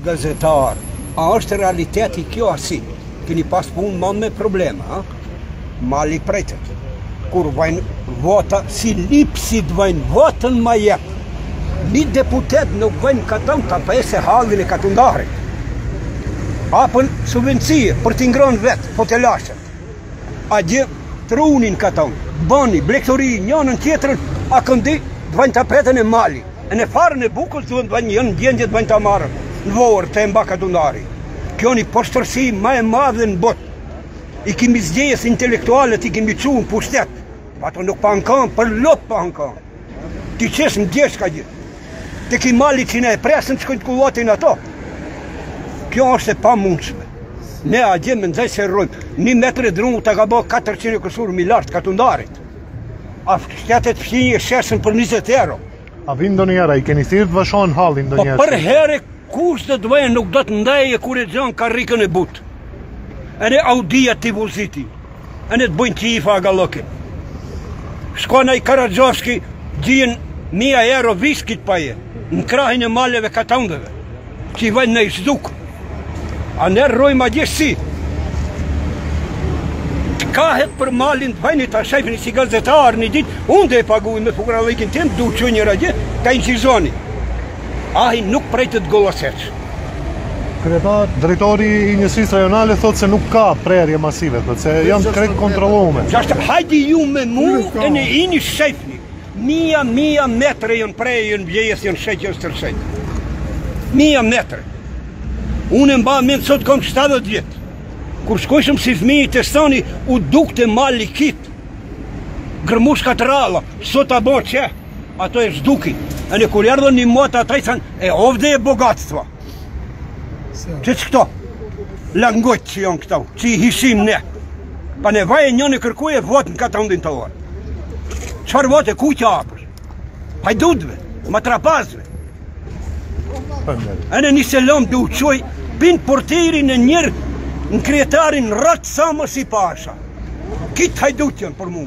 Gazetar, a është realiteti kjo asi? Keni pas punë më me probleme, a? Mali prejtet. Kur vajnë vota, si lipsit vajnë votën ma jep. Një deputet nuk vajnë katën të pese halin e katundarit. Apën subvencije për t'i ngrën vetë, po të lashet. A gjë trunin katën, bani, blektori, njënën tjetërën, a këndi dvajnë tapetën e mali. E në farën e bukës duhet dvajnë njënë djendje dvajnë ta marën. Në vorë të mba katundari. Kjo një poshtërsi ma e madhe në botë. I kimi zdjes intelektualet, i kimi qunë pushtet. Ato nuk pa në kanë, për lop pa në kanë. Ti qesë në djesh ka gjithë. Të ki mali që ne e presën që kënë të kullatin ato. Kjo është e pa mundshme. Ne a gjemë në nëzaj se rrojmë. 1 metër e drumu të ka bo 400 kësur milartë katundarit. A shtetet fësinje shesën për 20 euro. A vinë do njëra, i keni thirë të vëshon halin do njëra? Po për herë kush të dvejnë nuk do të ndaje kur e gjanë karikën e butë. E ne Audia t'i vuziti. E ne të bujnë qifa a galokin. Shkona i Karadzovski gjien 1000 euro viskit paje. Në krahin e maleve katandëve. Që i vajnë në i zdukë. A ne rrojmë a gjeshësi. Kahet për malin të vajnë të shajfini si gazetar një dit, unë dhe e paguin me fukralikin tim, du që njëra gjithë, ka incizoni. Ahi nuk prejtët goloseq. Kryetar, drejtori i njësisë rajonale thotë se nuk ka prerje masive, thotë se janë krejt kontrollume. Qashtë, hajdi ju me mu e në ini shajfni. 1000 metre jënë prejë, jënë vjejes, jënë shajtë, jënë stërshajtë. 1000 metre. Unë e mba mendë sot kom 70 vjetë. Kur shkojshëm si fëmijë të stani, u duk të mali kitë. Gërmush katë ralla, sot a bo që, ato e zduki. E në kur erdhën një motë ata i thanë, e ovde e bogatstva. Që që këto? Langojt që janë këto, që i hishim ne. Pa ne vaj e njën e kërkuj e votë në katë ndin të orë. Qëfar votë e ku që apër? Hajdudve, matrapazve. E në një selam du qoj, pinë portirin e njërë, në kryetarin rëtë sa më si pasha. Kitë hajdut janë për mu.